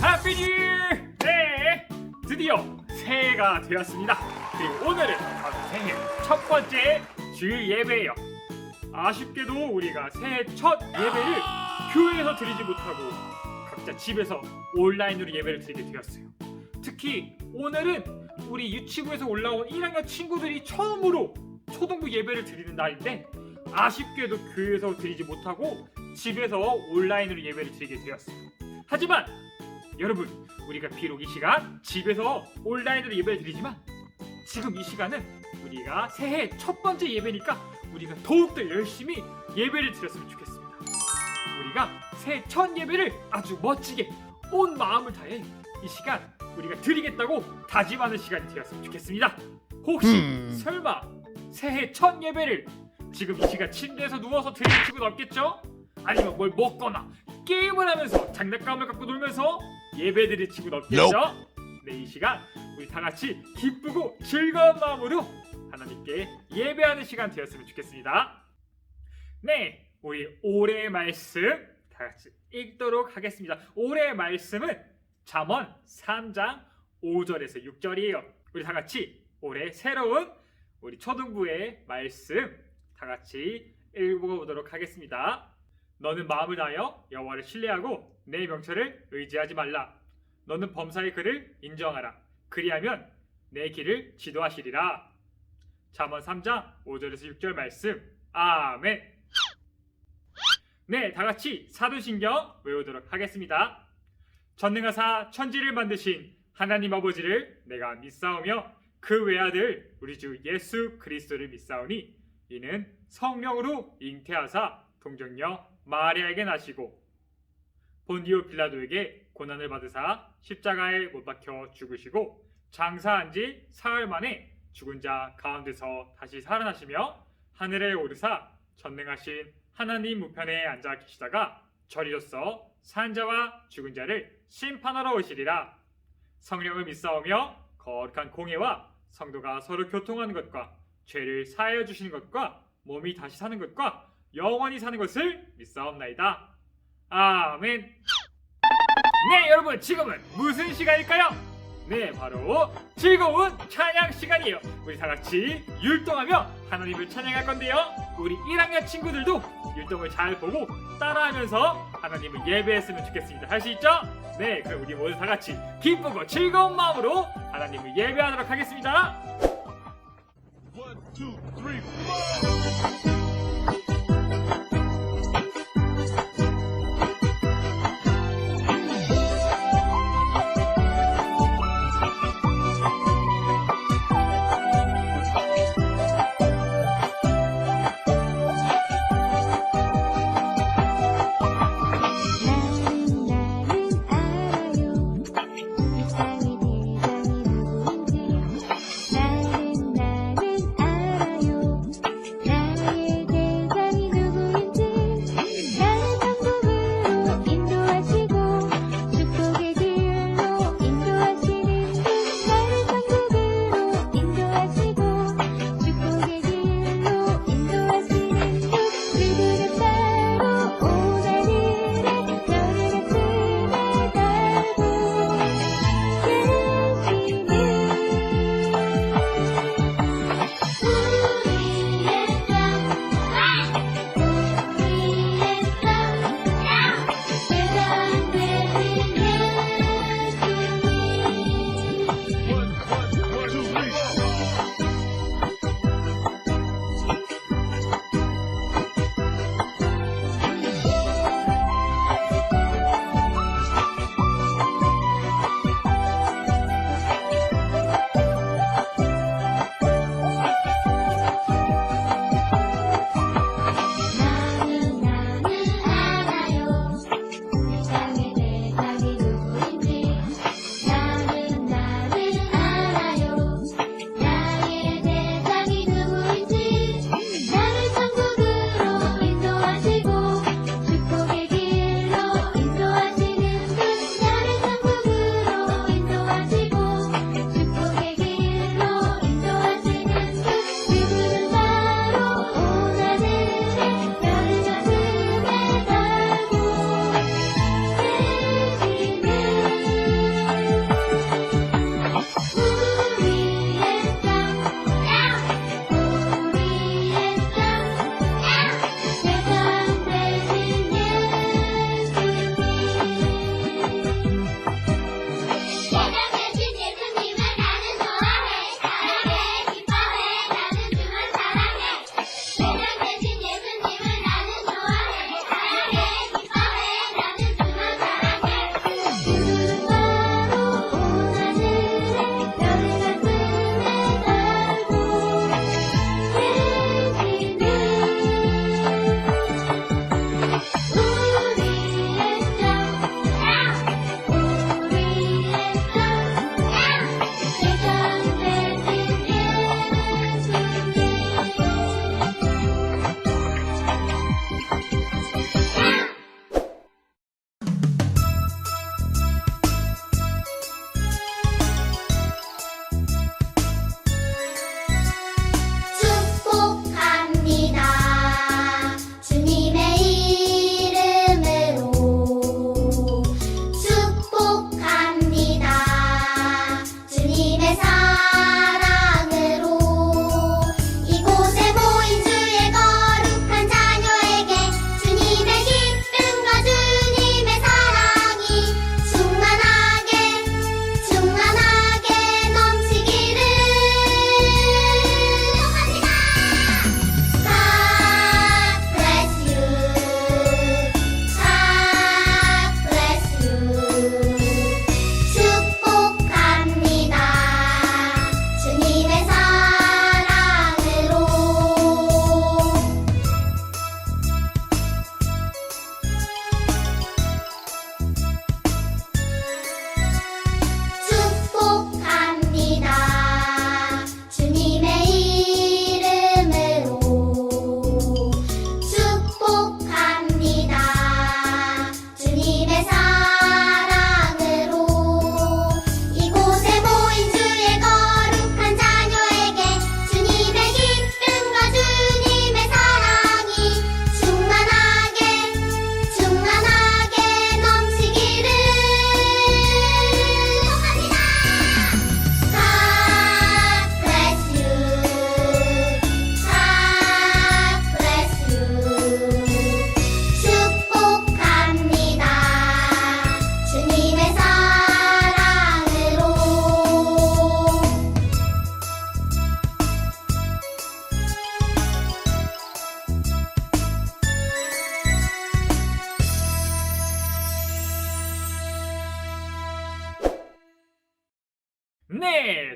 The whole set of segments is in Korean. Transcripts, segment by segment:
해피 뉴 이어! 네, 드디어 새해가 되었습니다. 그리고 오늘은 바로 새해 첫 번째 주일 예배예요. 아쉽게도 우리가 새해 첫 예배를 교회에서 드리지 못하고 각자 집에서 온라인으로 예배를 드리게 되었어요. 특히 오늘은 우리 유치부에서 올라온 1학년 친구들이 처음으로 초등부 예배를 드리는 날인데 아쉽게도 교회에서 드리지 못하고 집에서 온라인으로 예배를 드리게 되었어요. 하지만 여러분, 우리가 비록 이 시간 집에서 온라인으로 예배를 드리지만 지금 이 시간은 우리가 새해 첫 번째 예배니까 우리가 더욱더 열심히 예배를 드렸으면 좋겠습니다. 우리가 새해 첫 예배를 아주 멋지게 온 마음을 다해 이 시간 우리가 드리겠다고 다짐하는 시간이 되었으면 좋겠습니다. 혹시 설마 새해 첫 예배를 지금 이 시간 침대에서 누워서 드리는 친구는 없겠죠? 아니면 뭘 먹거나 게임을 하면서 장난감을 갖고 놀면서 예배 드릴 친구는 없겠죠? 네, 이 시간 우리 다 같이 기쁘고 즐거운 마음으로 하나님께 예배하는 시간 되었으면 좋겠습니다. 네, 우리 올해의 말씀 다 같이 읽도록 하겠습니다. 올해의 말씀은 잠언 3장 5절에서 6절이에요. 우리 다 같이 올해 새로운 우리 초등부의 말씀 다 같이 읽어보도록 하겠습니다. 너는 마음을 다하여 여호와를 신뢰하고 내 명철을 의지하지 말라. 너는 범사의 그를 인정하라. 그리하면 내 길을 지도하시리라. 잠언 3장 5절에서 6절 말씀. 아멘. 네, 다 같이 사도신경 외우도록 하겠습니다. 전능하사 천지를 만드신 하나님 아버지를 내가 믿사오며 그 외아들 우리 주 예수 그리스도를 믿사오니 이는 성령으로 잉태하사 동정녀 마리아에게 나시고 본디오 빌라도에게 고난을 받으사 십자가에 못 박혀 죽으시고 장사한 지 사흘 만에 죽은 자 가운데서 다시 살아나시며 하늘에 오르사 전능하신 하나님 우편에 앉아 계시다가 저리로서 산 자와 죽은 자를 심판하러 오시리라. 성령을 믿사오며 거룩한 공예와 성도가 서로 교통하는 것과 죄를 사하여 주시는 것과 몸이 다시 사는 것과 영원히 사는 것을 믿사옵나이다. 아멘. 네, 여러분, 지금은 무슨 시간일까요? 네, 바로 즐거운 찬양 시간이에요. 우리 다 같이 율동하며 하나님을 찬양할 건데요. 우리 1학년 친구들도 율동을 잘 보고 따라하면서 하나님을 예배했으면 좋겠습니다. 할 수 있죠? 네, 그럼 우리 모두 다 같이 기쁘고 즐거운 마음으로 하나님을 예배하도록 하겠습니다. 1, 2, 3, 4. 나는 알아요. 나의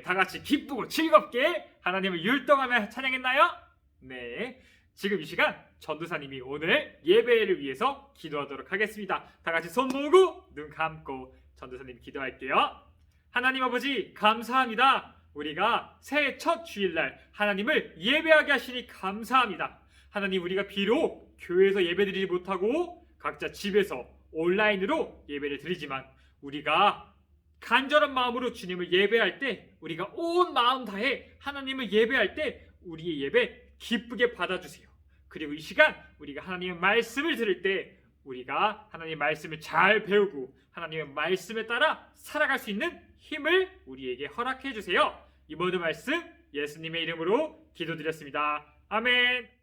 다 같이 기쁘고 즐겁게 하나님을 율동하며 찬양했나요? 네, 지금 이 시간 전도사님이 오늘 예배를 위해서 기도하도록 하겠습니다. 다 같이 손 모으고 눈 감고 전도사님 기도할게요. 하나님 아버지 감사합니다. 우리가 새해 첫 주일날 하나님을 예배하게 하시니 감사합니다. 하나님, 우리가 비록 교회에서 예배드리지 못하고 각자 집에서 온라인으로 예배를 드리지만 우리가 간절한 마음으로 주님을 예배할 때, 우리가 온 마음 다해 하나님을 예배할 때 우리의 예배 기쁘게 받아주세요. 그리고 이 시간 우리가 하나님의 말씀을 들을 때 우리가 하나님의 말씀을 잘 배우고 하나님의 말씀에 따라 살아갈 수 있는 힘을 우리에게 허락해 주세요. 이 모든 말씀 예수님의 이름으로 기도드렸습니다. 아멘.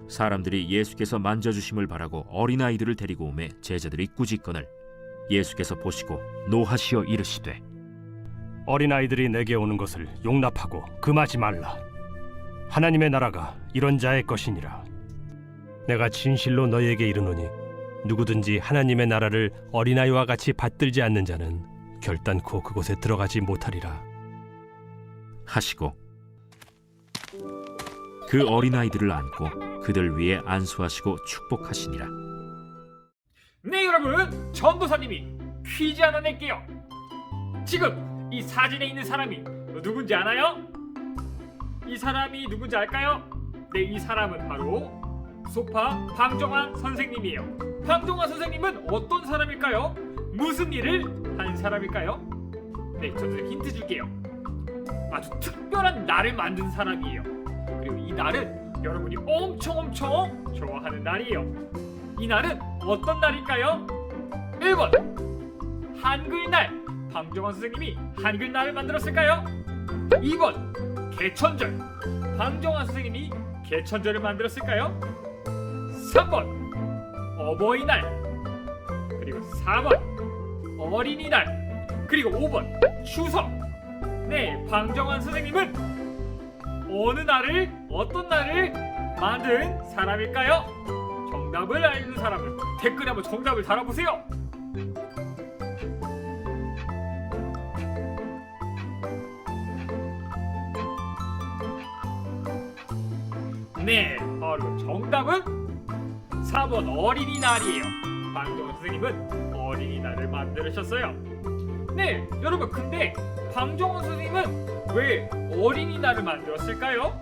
사람들이 예수께서 만져주심을 바라고 어린아이들을 데리고 오매 제자들이 꾸짖거늘 예수께서 보시고 노하시어 이르시되 어린아이들이 내게 오는 것을 용납하고 금하지 말라. 하나님의 나라가 이런 자의 것이니라. 내가 진실로 너희에게 이르노니 누구든지 하나님의 나라를 어린아이와 같이 받들지 않는 자는 결단코 그곳에 들어가지 못하리라 하시고 그 어린아이들을 안고 그들 위에 안수하시고 축복하시니라. 네, 여러분, 전도사님이 퀴즈 하나 낼게요. 지금 이 사진에 있는 사람이 누군지 아나요? 이 사람이 누군지 알까요? 네, 이 사람은 바로 소파 방정환 선생님이에요. 방정환 선생님은 어떤 사람일까요? 무슨 일을 한 사람일까요? 네, 저도 힌트 줄게요. 아주 특별한 날을 만든 사람이에요. 그리고 이 날은 여러분이 엄청 좋아하는 날이에요. 이 날은 어떤 날일까요? 1번 한글날, 방정환 선생님이 한글날을 만들었을까요? 2번 개천절, 방정환 선생님이 개천절을 만들었을까요? 3번 어버이날, 그리고 4번 어린이날, 그리고 5번 추석. 네, 방정환 선생님은 어느 날을, 어떤 날을 만든 사람일까요? 정답을 알는 사람은 댓글에 한번 정답을 달아보세요. 네, 바로 정답은 4번 어린이날이에요. 방정환 선생님은 어린이날을 만들으셨어요. 네, 여러분, 근데 방정환 선생님은 왜 어린이날을 만들었을까요?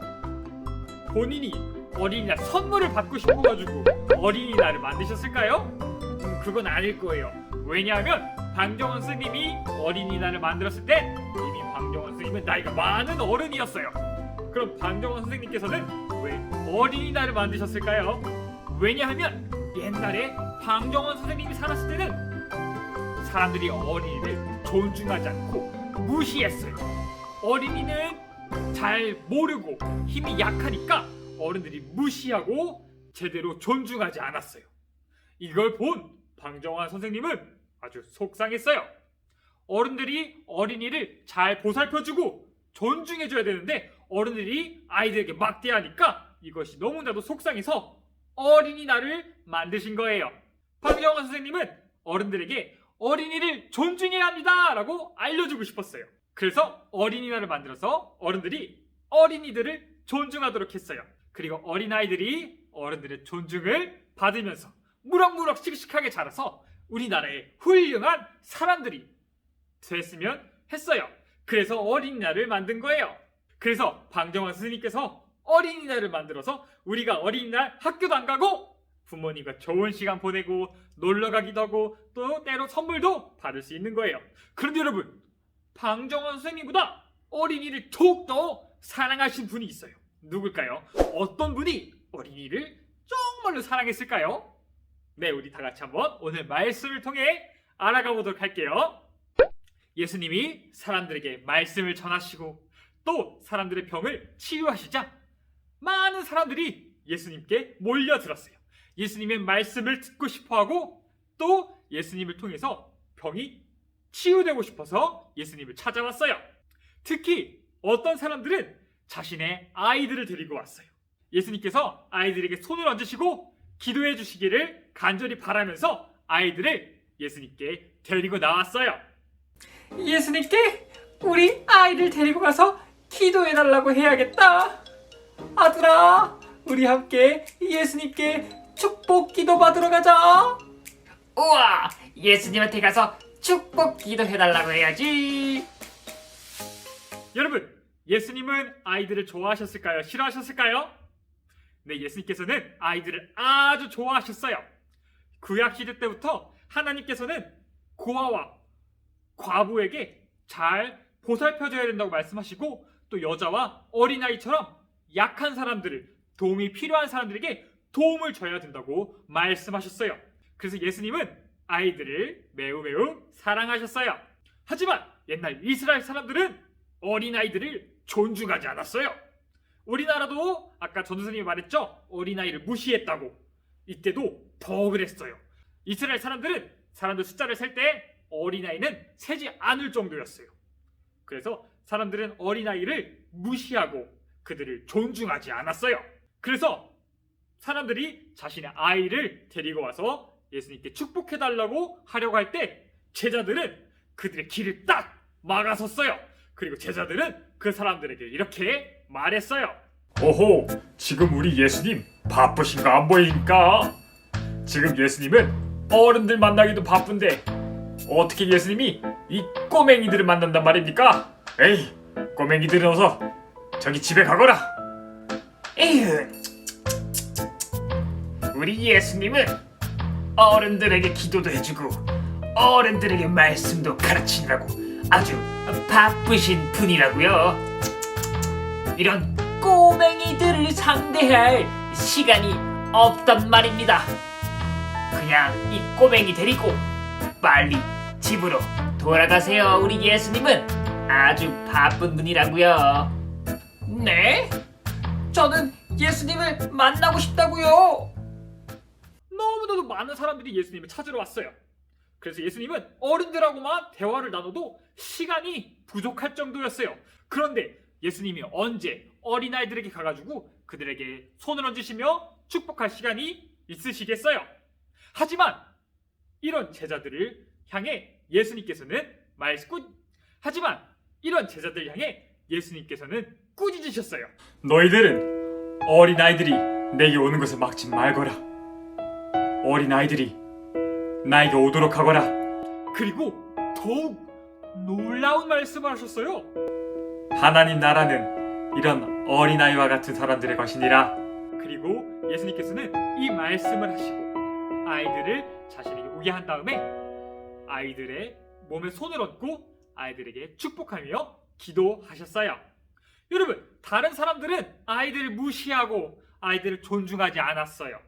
본인이 어린이날 선물을 받고 싶어가지고 어린이날을 만드셨을까요? 그건 아닐 거예요. 왜냐하면 방정환 선생님이 어린이날을 만들었을 때 이미 방정환 선생님은 나이가 많은 어른이었어요. 그럼 방정환 선생님께서는 왜 어린이날을 만드셨을까요? 왜냐하면 옛날에 방정환 선생님이 살았을 때는 사람들이 어린이를 존중하지 않고 무시했어요. 어린이는 잘 모르고 힘이 약하니까 어른들이 무시하고 제대로 존중하지 않았어요. 이걸 본 방정환 선생님은 아주 속상했어요. 어른들이 어린이를 잘 보살펴주고 존중해줘야 되는데 어른들이 아이들에게 막대하니까 이것이 너무나도 속상해서 어린이날을 만드신 거예요. 방정환 선생님은 어른들에게 어린이를 존중해야 합니다 라고 알려주고 싶었어요. 그래서 어린이날을 만들어서 어른들이 어린이들을 존중하도록 했어요. 그리고 어린아이들이 어른들의 존중을 받으면서 무럭무럭 씩씩하게 자라서 우리나라의 훌륭한 사람들이 됐으면 했어요. 그래서 어린이날을 만든 거예요. 그래서 방정환 선생님께서 어린이날을 만들어서 우리가 어린이날 학교도 안 가고 부모님과 좋은 시간 보내고 놀러 가기도 하고 또 때로 선물도 받을 수 있는 거예요. 그런데 여러분, 방정환 선생님보다 어린이를 더욱더 사랑하신 분이 있어요. 누굴까요? 어떤 분이 어린이를 정말로 사랑했을까요? 네, 우리 다 같이 한번 오늘 말씀을 통해 알아가 보도록 할게요. 예수님이 사람들에게 말씀을 전하시고 또 사람들의 병을 치유하시자 많은 사람들이 예수님께 몰려들었어요. 예수님의 말씀을 듣고 싶어하고 또 예수님을 통해서 병이 치유되고 싶어서 예수님을 찾아왔어요. 특히 어떤 사람들은 자신의 아이들을 데리고 왔어요. 예수님께서 아이들에게 손을 얹으시고 기도해 주시기를 간절히 바라면서 아이들을 예수님께 데리고 나왔어요. 예수님께 우리 아이를 데리고 가서 기도해달라고 해야겠다. 아들아, 우리 함께 예수님께 축복 기도 받으러 가자. 우와, 예수님한테 가서 축복 기도해달라고 해야지. 여러분, 예수님은 아이들을 좋아하셨을까요? 싫어하셨을까요? 네, 예수님께서는 아이들을 아주 좋아하셨어요. 구약시대 때부터 하나님께서는 고아와 과부에게 잘 보살펴줘야 된다고 말씀하시고, 또 여자와 어린아이처럼 약한 사람들을, 도움이 필요한 사람들에게 도움을 줘야 된다고 말씀하셨어요. 그래서 예수님은 아이들을 매우 사랑하셨어요. 하지만 옛날 이스라엘 사람들은 어린아이들을 존중하지 않았어요. 우리나라도 아까 전도사님이 말했죠? 어린아이를 무시했다고. 이때도 더 그랬어요. 이스라엘 사람들은 사람들 숫자를 셀 때 어린아이는 세지 않을 정도였어요. 그래서 사람들은 어린아이를 무시하고 그들을 존중하지 않았어요. 그래서 사람들이 자신의 아이를 데리고 와서 예수님께 축복해달라고 하려고 할 때 제자들은 그들의 길을 딱 막아섰어요. 그리고 제자들은 그 사람들에게 이렇게 말했어요. 오호, 지금 우리 예수님 바쁘신 거 안 보이니까? 지금 예수님은 어른들 만나기도 바쁜데 어떻게 예수님이 이 꼬맹이들을 만난단 말입니까? 에이, 꼬맹이들은 어서 저기 집에 가거라. 에휴, 우리 예수님은 어른들에게 기도도 해주고 어른들에게 말씀도 가르치느라고 아주 바쁘신 분이라고요. 이런 꼬맹이들을 상대할 시간이 없단 말입니다. 그냥 이 꼬맹이 데리고 빨리 집으로 돌아가세요. 우리 예수님은 아주 바쁜 분이라고요. 네? 저는 예수님을 만나고 싶다고요. 너무나도 많은 사람들이 예수님을 찾으러 왔어요. 그래서 예수님은 어른들하고만 대화를 나눠도 시간이 부족할 정도였어요. 그런데 예수님이 언제 어린아이들에게 가가지고 그들에게 손을 얹으시며 축복할 시간이 있으시겠어요? 하지만 이런 제자들을 향해 예수님께서는 꾸짖으셨어요. 너희들은 어린아이들이 내게 오는 것을 막지 말거라. 어린아이들이 나에게 오도록 하거라. 그리고 더욱 놀라운 말씀을 하셨어요. 하나님 나라는 이런 어린아이와 같은 사람들의 것이니라. 그리고 예수님께서는 이 말씀을 하시고 아이들을 자신에게 오게 한 다음에 아이들의 몸에 손을 얹고 아이들에게 축복하며 기도하셨어요. 여러분, 다른 사람들은 아이들을 무시하고 아이들을 존중하지 않았어요.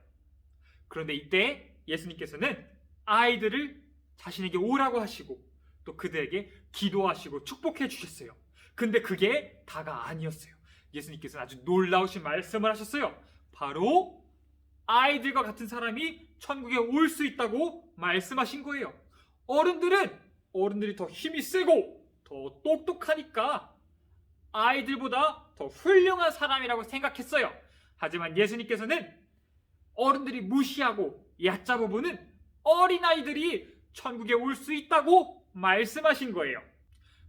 그런데 이때 예수님께서는 아이들을 자신에게 오라고 하시고 또 그들에게 기도하시고 축복해 주셨어요. 근데 그게 다가 아니었어요. 예수님께서는 아주 놀라우신 말씀을 하셨어요. 바로 아이들과 같은 사람이 천국에 올 수 있다고 말씀하신 거예요. 어른들이 더 힘이 세고 더 똑똑하니까 아이들보다 더 훌륭한 사람이라고 생각했어요. 하지만 예수님께서는 어른들이 무시하고 얕잡아 보는 어린아이들이 천국에 올 수 있다고 말씀하신 거예요.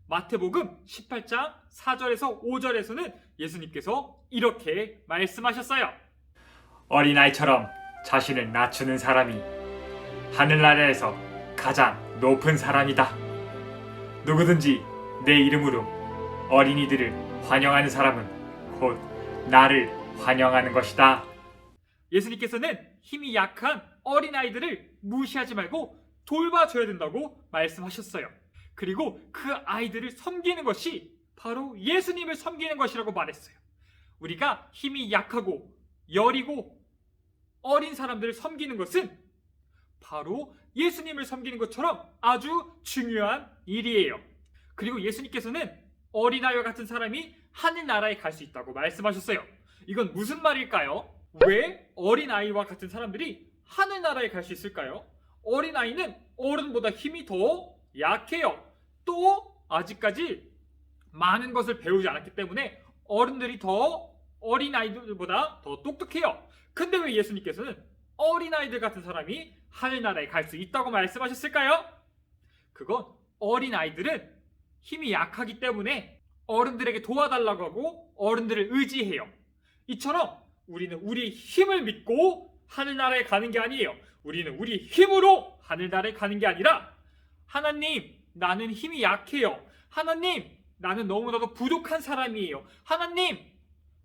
마태복음 18장 4절에서 5절에서는 예수님께서 이렇게 말씀하셨어요. 어린아이처럼 자신을 낮추는 사람이 하늘나라에서 가장 높은 사람이다. 누구든지 내 이름으로 어린이들을 환영하는 사람은 곧 나를 환영하는 것이다. 예수님께서는 힘이 약한 어린아이들을 무시하지 말고 돌봐줘야 된다고 말씀하셨어요. 그리고 그 아이들을 섬기는 것이 바로 예수님을 섬기는 것이라고 말했어요. 우리가 힘이 약하고 여리고 어린 사람들을 섬기는 것은 바로 예수님을 섬기는 것처럼 아주 중요한 일이에요. 그리고 예수님께서는 어린아이와 같은 사람이 하늘나라에 갈 수 있다고 말씀하셨어요. 이건 무슨 말일까요? 왜 어린아이와 같은 사람들이 하늘나라에 갈 수 있을까요? 어린아이는 어른보다 힘이 더 약해요. 또 아직까지 많은 것을 배우지 않았기 때문에 어른들이 더 어린아이들보다 더 똑똑해요. 근데 왜 예수님께서는 어린아이들 같은 사람이 하늘나라에 갈 수 있다고 말씀하셨을까요? 그건 어린아이들은 힘이 약하기 때문에 어른들에게 도와달라고 하고 어른들을 의지해요. 이처럼 우리는 우리 힘을 믿고 하늘나라에 가는 게 아니에요. 우리는 우리 힘으로 하늘나라에 가는 게 아니라 하나님, 나는 힘이 약해요. 하나님, 나는 너무나도 부족한 사람이에요. 하나님,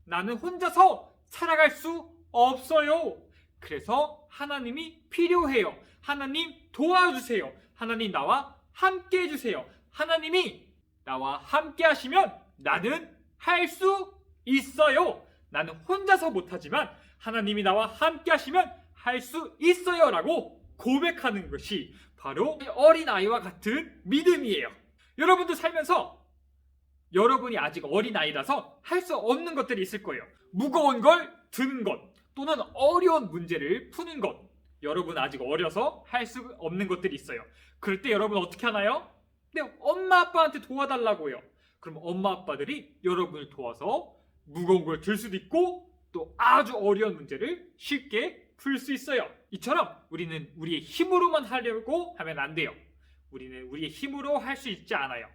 나는 혼자서 살아갈 수 없어요. 그래서 하나님이 필요해요. 하나님 도와주세요. 하나님 나와 함께 해주세요. 하나님이 나와 함께 하시면 나는 할 수 있어요. 나는 혼자서 못하지만 하나님이 나와 함께 하시면 할 수 있어요 라고 고백하는 것이 바로 어린아이와 같은 믿음이에요. 여러분도 살면서 여러분이 아직 어린아이라서 할 수 없는 것들이 있을 거예요. 무거운 걸 드는 것 또는 어려운 문제를 푸는 것. 여러분 아직 어려서 할 수 없는 것들이 있어요. 그럴 때 여러분 어떻게 하나요? 네, 엄마 아빠한테 도와달라고 해요. 그럼 엄마 아빠들이 여러분을 도와서 무거운 걸 들 수도 있고 또 아주 어려운 문제를 쉽게 풀 수 있어요. 이처럼 우리는 우리의 힘으로만 하려고 하면 안 돼요. 우리는 우리의 힘으로 할 수 있지 않아요.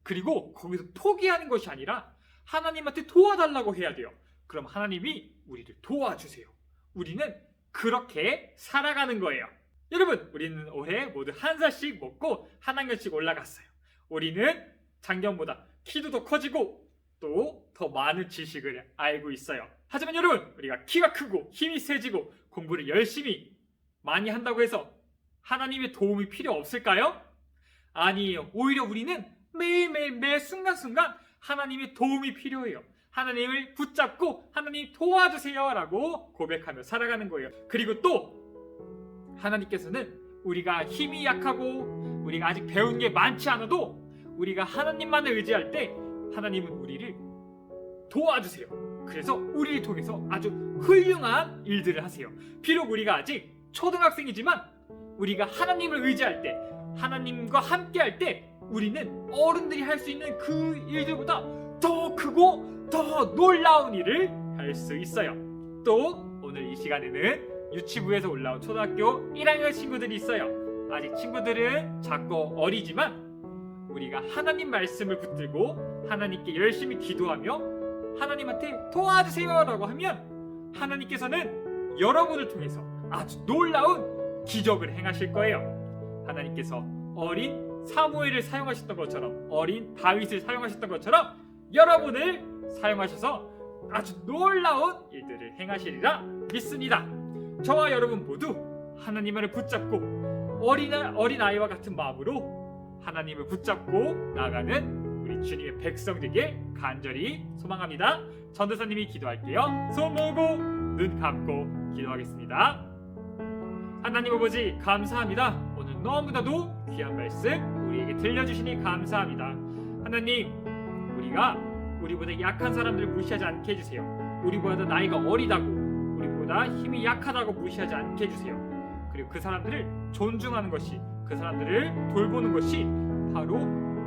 그리고 거기서 포기하는 것이 아니라 하나님한테 도와달라고 해야 돼요. 그럼 하나님이 우리를 도와주세요. 우리는 그렇게 살아가는 거예요. 여러분, 우리는 올해 모두 한 살씩 먹고 한 학년씩 올라갔어요. 우리는 작년보다 키도 더 커지고 또 더 많은 지식을 알고 있어요. 하지만 여러분, 우리가 키가 크고 힘이 세지고 공부를 열심히 많이 한다고 해서 하나님의 도움이 필요 없을까요? 아니에요. 오히려 우리는 매일매일 매 순간순간 하나님의 도움이 필요해요. 하나님을 붙잡고 하나님 도와주세요 라고 고백하며 살아가는 거예요. 그리고 또 하나님께서는 우리가 힘이 약하고 우리가 아직 배운 게 많지 않아도 우리가 하나님만을 의지할 때 하나님은 우리를 도와주세요. 그래서 우리를 통해서 아주 훌륭한 일들을 하세요. 비록 우리가 아직 초등학생이지만 우리가 하나님을 의지할 때 하나님과 함께 할 때 우리는 어른들이 할 수 있는 그 일들보다 더 크고 더 놀라운 일을 할 수 있어요. 또 오늘 이 시간에는 유치부에서 올라온 초등학교 1학년 친구들이 있어요. 아직 친구들은 작고 어리지만 우리가 하나님 말씀을 붙들고 하나님께 열심히 기도하며 하나님한테 도와주세요 라고 하면 하나님께서는 여러분을 통해서 아주 놀라운 기적을 행하실 거예요. 하나님께서 어린 사무엘을 사용하셨던 것처럼 어린 다윗을 사용하셨던 것처럼 여러분을 사용하셔서 아주 놀라운 일들을 행하시리라 믿습니다. 저와 여러분 모두 하나님을 붙잡고 어린아이와 같은 마음으로 하나님을 붙잡고 나아가는 우리 주님의 백성 되길 간절히 소망합니다. 전도사님이 기도할게요. 손 모으고 눈 감고 기도하겠습니다. 하나님 아버지 감사합니다. 오늘 너무나도 귀한 말씀 우리에게 들려주시니 감사합니다. 하나님, 우리가 우리보다 약한 사람들을 무시하지 않게 해주세요. 우리보다 나이가 어리다고 우리보다 힘이 약하다고 무시하지 않게 해주세요. 그리고 그 사람들을 존중하는 것이, 그 사람들을 돌보는 것이 바로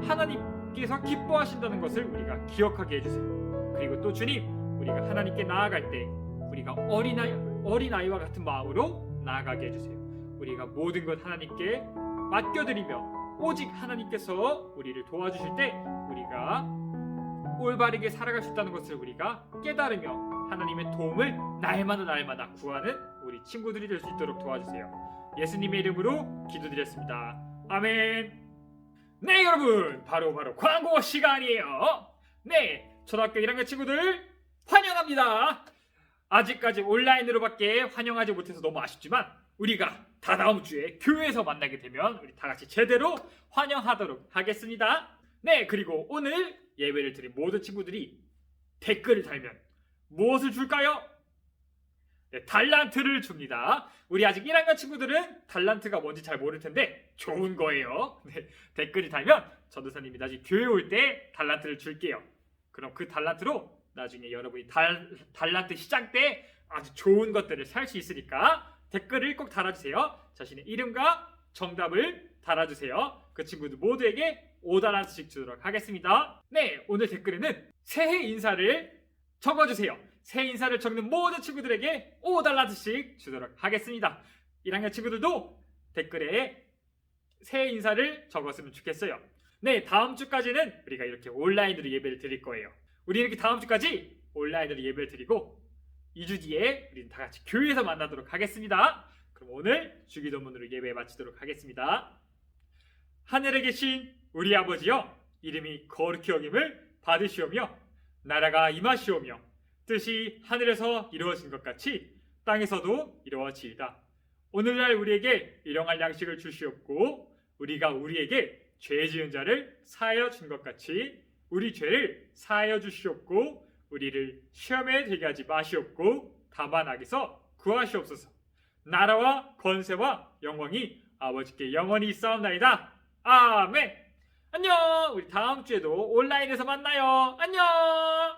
하나님께서 기뻐하신다는 것을 우리가 기억하게 해주세요. 그리고 또 주님, 우리가 하나님께 나아갈 때 우리가 어린아이와 같은 마음으로 나아가게 해주세요. 우리가 모든 것 하나님께 맡겨드리며 오직 하나님께서 우리를 도와주실 때 우리가 올바르게 살아갈 수 있다는 것을 우리가 깨달으며 하나님의 도움을 날마다 구하는 우리 친구들이 될 수 있도록 도와주세요. 예수님의 이름으로 기도드렸습니다. 아멘. 네, 여러분, 바로 광고 시간이에요. 네, 초등학교 1학년 친구들 환영합니다. 아직까지 온라인으로밖에 환영하지 못해서 너무 아쉽지만 우리가 다다음 주에 교회에서 만나게 되면 우리 다 같이 제대로 환영하도록 하겠습니다. 네, 그리고 오늘 예배를 드린 모든 친구들이 댓글을 달면 무엇을 줄까요? 네, 달란트를 줍니다. 우리 아직 1학년 친구들은 달란트가 뭔지 잘 모를 텐데 좋은 거예요. 네, 댓글을 달면 전도사님이 나중에 교회 올 때 달란트를 줄게요. 그럼 그 달란트로 나중에 여러분이 달란트 시장 때 아주 좋은 것들을 살 수 있으니까 댓글을 꼭 달아주세요. 자신의 이름과 정답을 달아주세요. 그 친구들 모두에게 5달란트씩 주도록 하겠습니다. 네, 오늘 댓글에는 새해 인사를 적어주세요. 새 인사를 적는 모든 친구들에게 $5씩 주도록 하겠습니다. 1학년 친구들도 댓글에 새 인사를 적었으면 좋겠어요. 네, 다음 주까지는 우리가 이렇게 온라인으로 예배를 드릴 거예요. 우리 이렇게 다음 주까지 온라인으로 예배를 드리고 2주 뒤에 우리는 다 같이 교회에서 만나도록 하겠습니다. 그럼 오늘 주기도문으로 예배 마치도록 하겠습니다. 하늘에 계신 우리 아버지여, 이름이 거룩히 여김을 받으시오며 나라가 임하시오며 뜻이 하늘에서 이루어진 것 같이 땅에서도 이루어지이다. 오늘날 우리에게 일용할 양식을 주시옵고 우리가 우리에게 죄 지은 자를 사하여 준 것 같이 우리 죄를 사하여 주시옵고 우리를 시험에 들게 하지 마시옵고 다만 악에서 구하시옵소서. 나라와 권세와 영광이 아버지께 영원히 있사옵나이다. 아멘. 안녕. 우리 다음 주에도 온라인에서 만나요. 안녕.